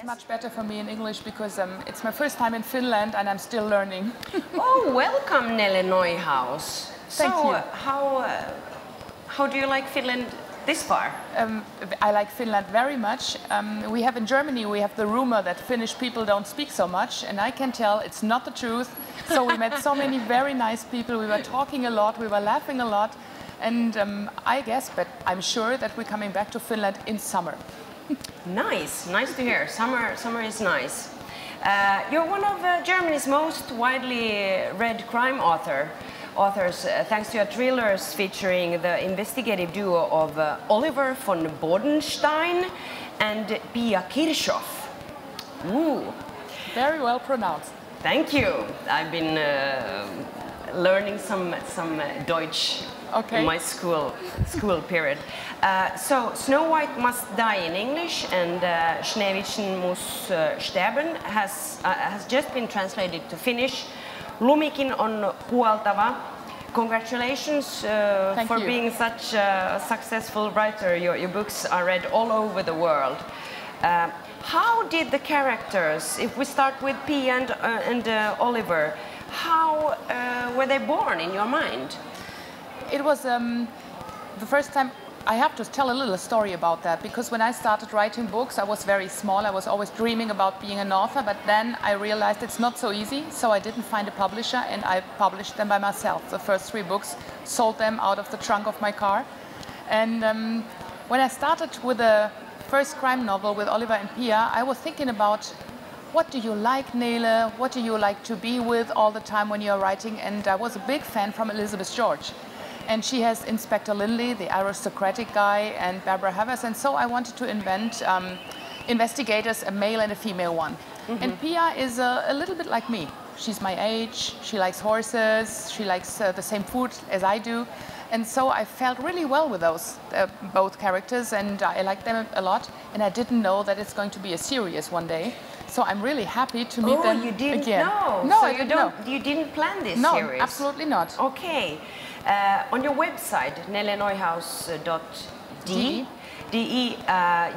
It's much better for me in English because it's my first time in Finland and I'm still learning. Oh, welcome, Nele Neuhaus. Thank you. How do you like Finland this far? I like Finland very much. We have in Germany, we have the rumor that Finnish people don't speak so much, and I can tell it's not the truth. So we met so many very nice people, we were talking a lot, we were laughing a lot, and I guess, but I'm sure that we're coming back to Finland in summer. Nice to hear. Summer is nice. You're one of Germany's most widely read crime authors, thanks to your thrillers featuring the investigative duo of Oliver von Bodenstein and Pia Kirchhoff. Ooh. Very well pronounced. Thank you. I've been learning some Deutsch in my school period. So Snow White Must Die in English and Schneewittchen muss sterben has just been translated to Finnish. Lumikin on puoltava. Congratulations for being such a successful writer. Your books are read all over the world. How did the characters, if we start with Pia and Oliver, how were they born in your mind? It was the first time. I have to tell a little story about that, because when I started writing books, I was very small. I was always dreaming about being an author, but then I realized it's not so easy, so I didn't find a publisher, and I published them by myself. The first 3 books, sold them out of the trunk of my car. And when I started with the first crime novel with Oliver and Pia, I was thinking about, what do you like, Nele? What do you like to be with all the time when you're writing? And I was a big fan from Elizabeth George. And she has Inspector Lindley, the aristocratic guy, and Barbara Havers. And so I wanted to invent investigators, a male and a female one. Mm-hmm. And Pia is a little bit like me. She's my age, she likes horses, she likes the same food as I do. And so I felt really well with those both characters, and I like them a lot. And I didn't know that it's going to be a series one day. So I'm really happy to meet them again. Oh, you didn't know? No, so I didn't know. You didn't plan this No, series? absolutely not. Okay. On your website, neleneuhaus.de,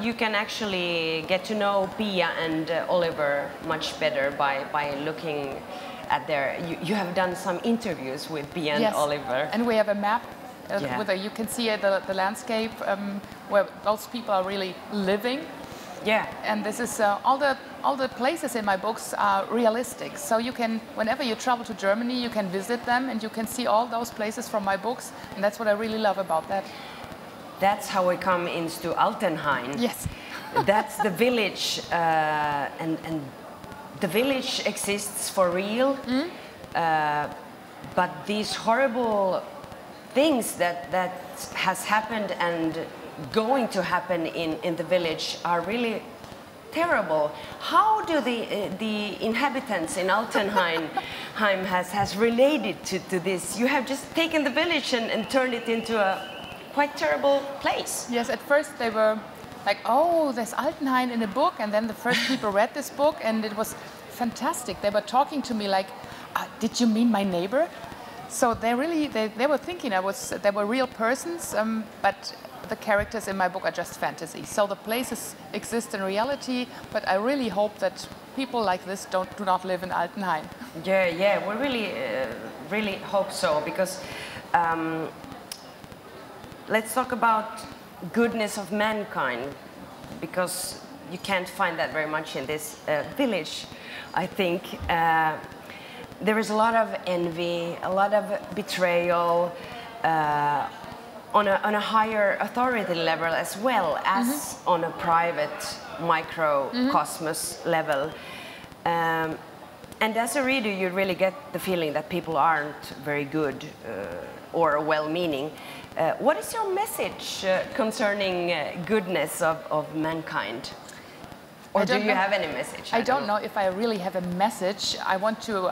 you can actually get to know Pia and Oliver much better by looking at their... You have done some interviews with Pia and Oliver. And we have a map with you can see the landscape where those people are really living. Yeah. And this is all the places in my books are realistic. So you can, whenever you travel to Germany, you can visit them and you can see all those places from my books. And that's what I really love about that. That's how we come into Altenhain. Yes. That's the village, and the village exists for real. Mm. But these horrible things that has happened and going to happen in the village are really terrible. How do the inhabitants in Altenheim has related to this? You have just taken the village and turned it into a quite terrible place. Yes, at first they were like, oh, there's Altenheim in a book, and then the first people read this book and it was fantastic. They were talking to me like, did you mean my neighbor? So they were thinking they were real persons, but the characters in my book are just fantasy. So the places exist in reality, but I really hope that people like this do not live in Altenheim. Yeah, we really hope so, because let's talk about goodness of mankind, because you can't find that very much in this village, I think. There is a lot of envy, a lot of betrayal, on a higher authority level as well as on a private microcosmos level. And as a reader, you really get the feeling that people aren't very good or well-meaning. What is your message concerning goodness of mankind? Or do you have any message? I don't know if I really have a message. I want to,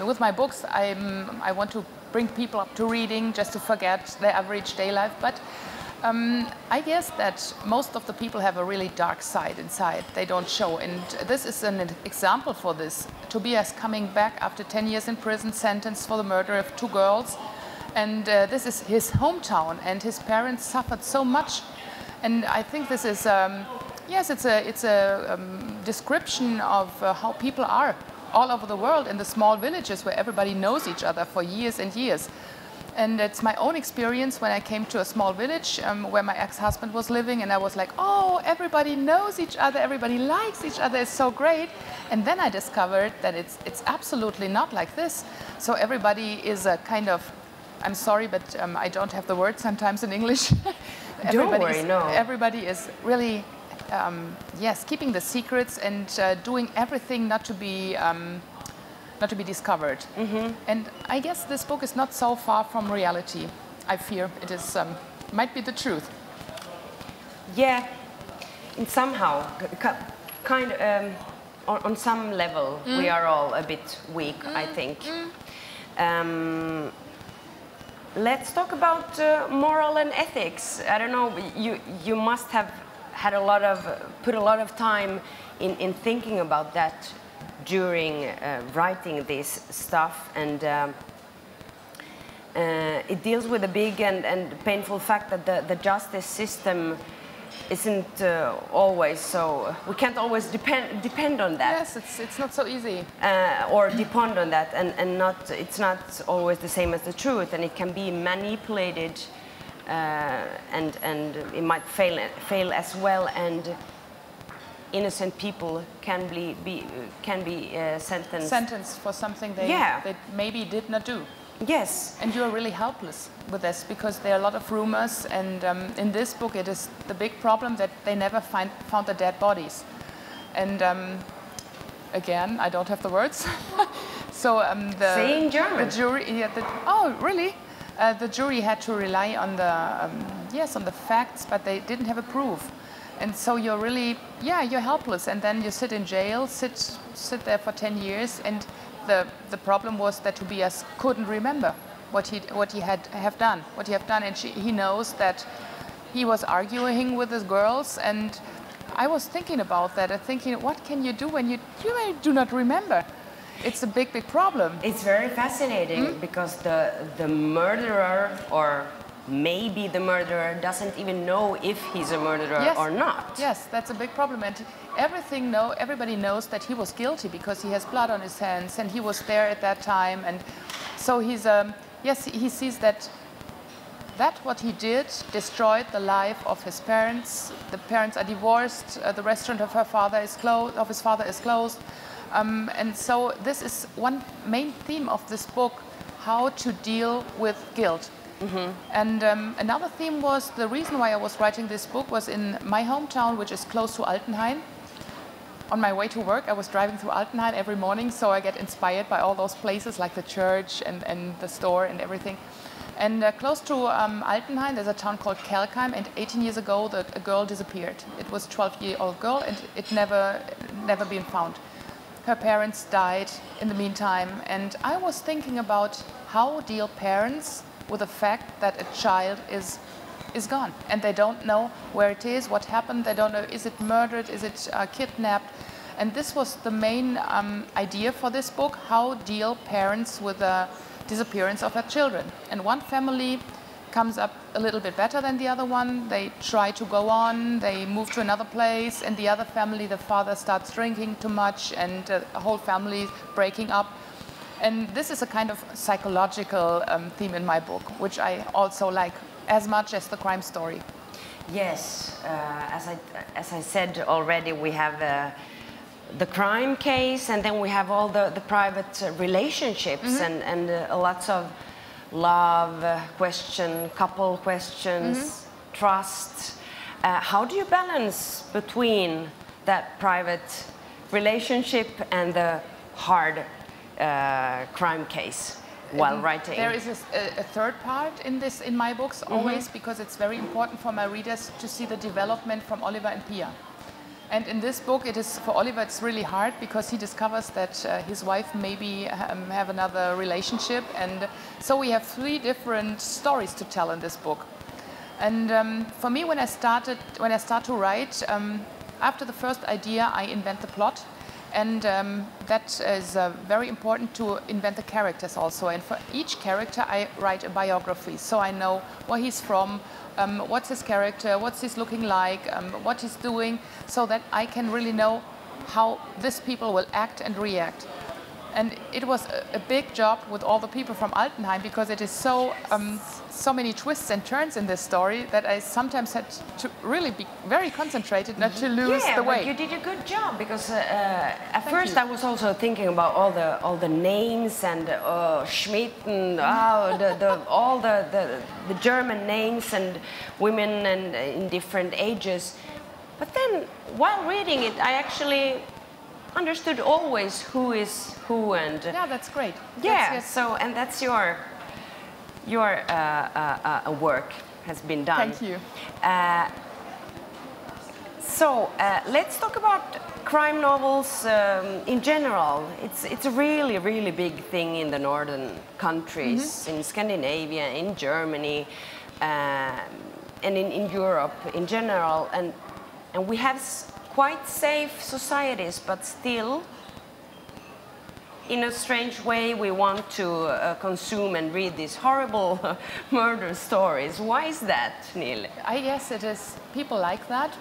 with my books, I want to bring people up to reading just to forget their average day life. But I guess that most of the people have a really dark side inside. They don't show. And this is an example for this. Tobias coming back after 10 years in prison, sentenced for the murder of 2 girls. And this is his hometown, and his parents suffered so much. And I think this is Yes, it's a description of how people are all over the world in the small villages where everybody knows each other for years and years. And it's my own experience when I came to a small village where my ex-husband was living, and I was like, oh, everybody knows each other, everybody likes each other, it's so great. And then I discovered that it's absolutely not like this. So everybody is a kind of, I'm sorry, but I don't have the word sometimes in English. Don't worry, no. Everybody is really, yes, keeping the secrets and doing everything not to be discovered. And I guess this book is not so far from reality. I fear it is might be the truth. Yeah, in somehow, kind on some level, we are all a bit weak, I think. Let's talk about moral and ethics. I don't know, you must have had put a lot of time in thinking about that during writing this stuff, and it deals with a big and painful fact that the justice system isn't always so. We can't always depend on that. Yes, it's not so easy. Or depend on that, and it's not always the same as the truth, and it can be manipulated, and it might fail as well, and innocent people can be sentenced for something they maybe did not do. Yes. And you are really helpless with this because there are a lot of rumors, and in this book it is the big problem that they never found the dead bodies. And again, I don't have the words. So say in German. The jury, oh really? The jury had to rely on the facts, but they didn't have a proof. And so you're really, you're helpless. And then you sit in jail, sit there for 10 years. And the problem was that Tobias couldn't remember what he have done. And he knows that he was arguing with his girls. And I was thinking about that and thinking, what can you do when you do not remember? It's a big problem. It's very fascinating because the murderer, or maybe the murderer, doesn't even know if he's a murderer or not. Yes, that's a big problem. And everybody knows that he was guilty because he has blood on his hands and he was there at that time. And so he's, he sees that what he did destroyed the life of his parents. The parents are divorced. The restaurant of his father is closed. And so this is one main theme of this book, how to deal with guilt. And another theme was, the reason why I was writing this book was in my hometown, which is close to Altenhain. On my way to work, I was driving through Altenhain every morning, so I get inspired by all those places like the church and the store and everything. And close to Altenhain, there's a town called Kelkheim, and 18 years ago, a girl disappeared. It was a 12-year-old girl, and it never been found. Her parents died in the meantime, and I was thinking about how deal parents with the fact that a child is gone and they don't know where it is, what happened. They don't know, is it murdered, is it kidnapped? And this was the main idea for this book, how deal parents with the disappearance of their children. And one family comes up a little bit better than the other one. They try to go on, they move to another place, and the other family, the father starts drinking too much, and the whole family breaking up. And this is a kind of psychological theme in my book, which I also like as much as the crime story. Yes, as I said already, we have the crime case, and then we have all the private relationships and lots of love couple questions, trust. How do you balance between that private relationship and the hard crime case while writing? There is a third part in my books always, because it's very important for my readers to see the development from Oliver and Pia. And in this book, for Oliver, it's really hard because he discovers that his wife maybe have another relationship, and so we have 3 different stories to tell in this book. And for me, when I start to write, after the first idea, I invent the plot. And that is very important to invent the characters also. And for each character, I write a biography, so I know where he's from, what's his character, what's he looking like, what he's doing, so that I can really know how these people will act and react. And it was a big job with all the people from Altenheim, because it is so many twists and turns in this story that I sometimes had to really be very concentrated not to lose the way. But you did a good job, because at first I was also thinking about all the names and Schmidt and all the German names and women and in different ages. But then while reading it, I actually understood always who is who, and yeah, that's great. Yeah, so and that's your work has been done. Thank you. So let's talk about crime novels in general. It's a really big thing in the northern countries, in Scandinavia, in Germany, and in Europe in general, and we have quite safe societies, but still, in a strange way, we want to consume and read these horrible murder stories. Why is that, Nele? I guess it is people like that.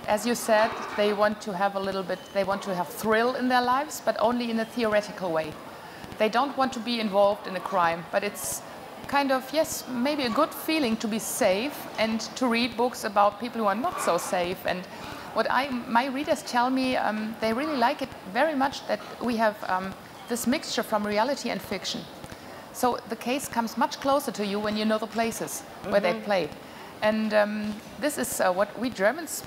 As you said, they want to have they want to have thrill in their lives, but only in a theoretical way. They don't want to be involved in a crime, but it's kind of, yes, maybe a good feeling to be safe and to read books about people who are not so safe. And what my readers tell me, they really like it very much that we have this mixture from reality and fiction. So the case comes much closer to you when you know the places where they play. And this is what we Germans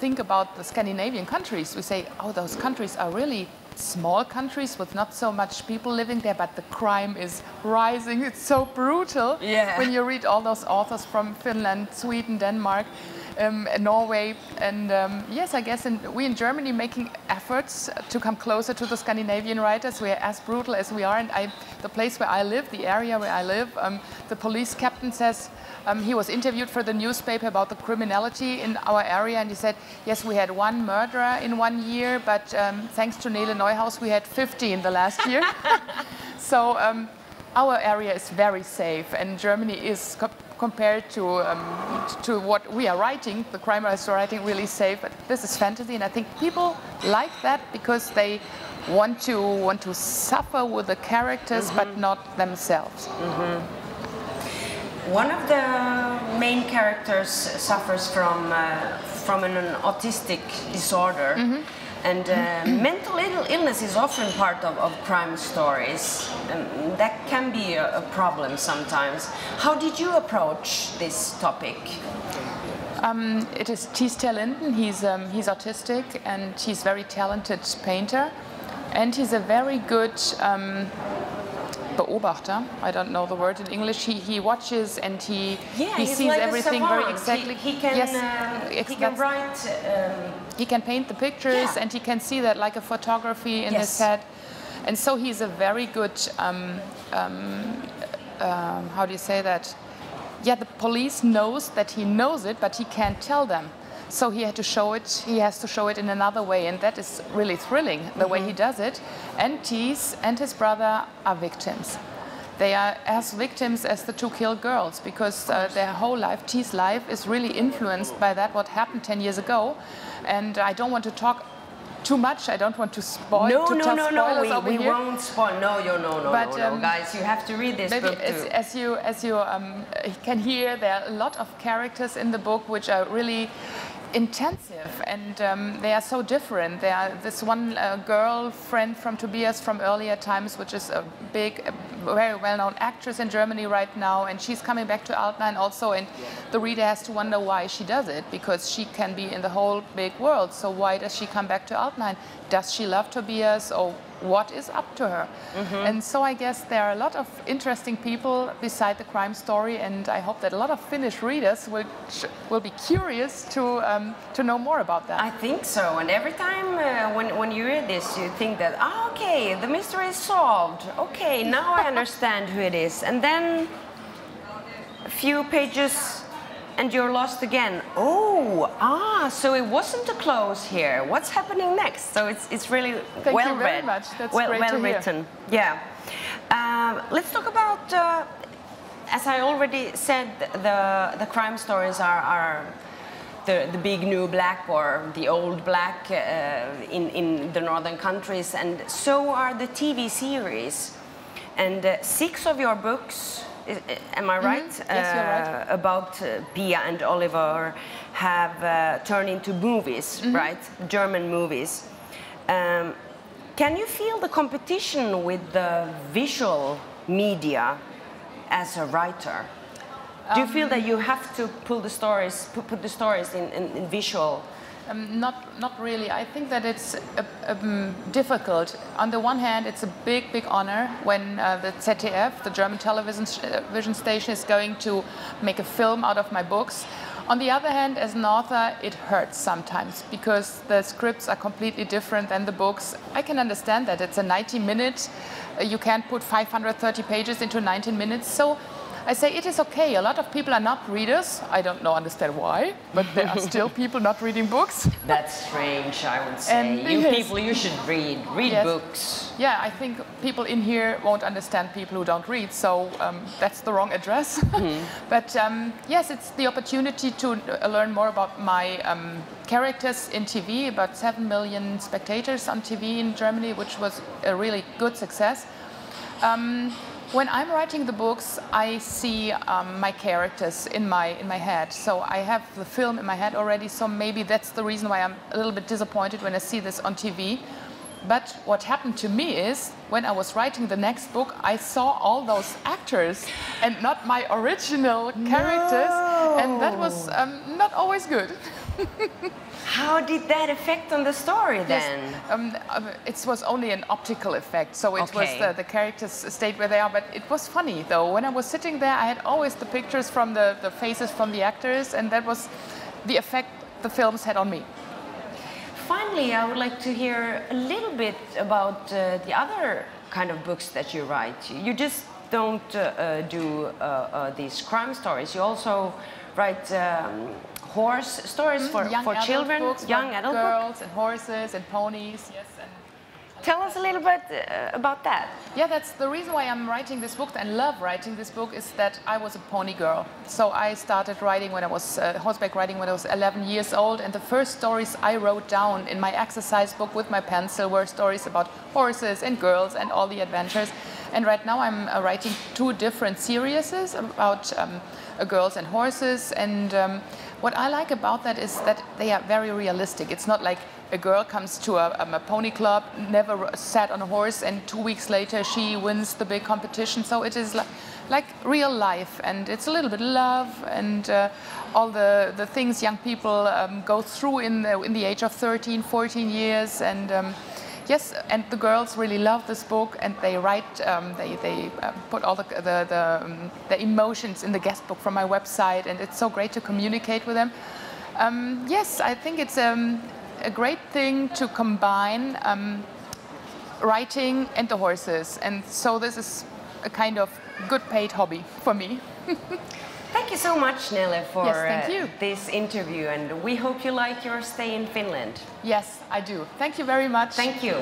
think about the Scandinavian countries. We say, oh, those countries are really small countries with not so much people living there, but the crime is rising. It's so brutal. Yeah. When you read all those authors from Finland, Sweden, Denmark, Norway, and yes, I guess we in Germany making efforts to come closer to the Scandinavian writers. We are as brutal as we are, and the place where I live, the area where I live, the police captain says, he was interviewed for the newspaper about the criminality in our area, and he said, yes, we had one murderer in 1 year, but thanks to Nele Neuhaus, we had 50 in the last year. So our area is very safe, and Germany is compared to what we are writing, the crime writers are writing, really safe. But this is fantasy, and I think people like that because they want to suffer with the characters, but not themselves. One of the main characters suffers from an autistic disorder, and mental illness is often part of crime stories, and that can be a problem sometimes. How did you approach this topic? It is T.S. Linden. He's autistic, and he's a very talented painter, and he's a very good Beobachter. I don't know the word in English. He watches and he sees like everything very exactly. He can write. He can paint the pictures, and he can see that like a photography in his head. And so he's a very good. How do you say that? Yeah, the police knows that he knows it, but he can't tell them. So he had to show it. He has to show it in another way, and that is really thrilling, the way he does it. And Thies and his brother are victims. They are as victims as the two killed girls, because their whole life, Thies' life, is really influenced by that what happened 10 years ago. And I don't want to talk too much. I don't want to spoil. No. We here. won't spoil. No, guys, you have to read this book too. As you can hear, there are a lot of characters in the book which are really intensive, and they are so different. There are this one girlfriend from Tobias from earlier times, which is a big, very well-known actress in Germany right now, and she's coming back to Altenheim also, and the reader has to wonder why she does it, because she can be in the whole big world, so why does she come back to Altenheim? Does she love Tobias, or what is up to her? And so I guess there are a lot of interesting people beside the crime story, and I hope that a lot of Finnish readers will be curious to know more about that. I think so, and every time when you read this, you think that, okay, the mystery is solved. Okay, now I understand who it is. And then a few pages and you're lost again. So it wasn't a close here. What's happening next? So it's really Thank well you very read. much. That's well great to hear. written. Yeah. Let's talk about, as I already said, the crime stories are the big new black or the old black in the northern countries, and so are the TV series. And 6 of your books, am I right? Yes, you're right. About Pia and Oliver have turned into movies, right? German movies. Can you feel the competition with the visual media as a writer? Do you feel that you have to pull the stories, put the stories in visual? Not really. I think that it's difficult. On the one hand, it's a big honor when the ZDF, the German television station, is going to make a film out of my books. On the other hand, as an author, it hurts sometimes because the scripts are completely different than the books. I can understand that it's a 90-minute. You can't put 530 pages into 19 minutes. So I say it is okay. A lot of people are not readers. I don't understand why, but there are still people not reading books. That's strange, I would say. And People, you should read yes. books. Yeah, I think people in here won't understand people who don't read, so that's the wrong address. But yes, it's the opportunity to learn more about my characters in TV, about 7 million spectators on TV in Germany, which was a really good success. When I'm writing the books, I see my characters in my head. So I have the film in my head already, so maybe that's the reason why I'm a little bit disappointed when I see this on TV. But what happened to me is, when I was writing the next book, I saw all those actors and not my original characters, and that was not always good. How did that affect on the story then? Yes, it was only an optical effect, so it was the characters stayed where they are, but it was funny though. When I was sitting there, I had always the pictures from the faces from the actors, and that was the effect the films had on me. Finally, I would like to hear a little bit about the other kind of books that you write. You just don't do these crime stories, you also write horse stories for children, books, young adult girls and horses and ponies. Yes. And tell us a little bit about that. Yeah, that's the reason why I'm writing this book and love writing this book, is that I was a pony girl. So I started writing when I was horseback riding when I was 11 years old, and the first stories I wrote down in my exercise book with my pencil were stories about horses and girls and all the adventures. And right now I'm writing 2 different series about girls and horses, and what I like about that is that they are very realistic. It's not like a girl comes to a pony club, never sat on a horse, and 2 weeks later she wins the big competition. So it is like real life, and it's a little bit love and all the things young people go through in the age of 13, 14 years. And yes, and the girls really love this book, and they write, they put all the emotions in the guest book from my website, and it's so great to communicate with them. Yes, I think it's a great thing to combine writing and the horses, and so this is a kind of good paid hobby for me. Thank you so much, Nele, for thank you. This interview, and we hope you like your stay in Finland. Yes, I do. Thank you very much. Thank you.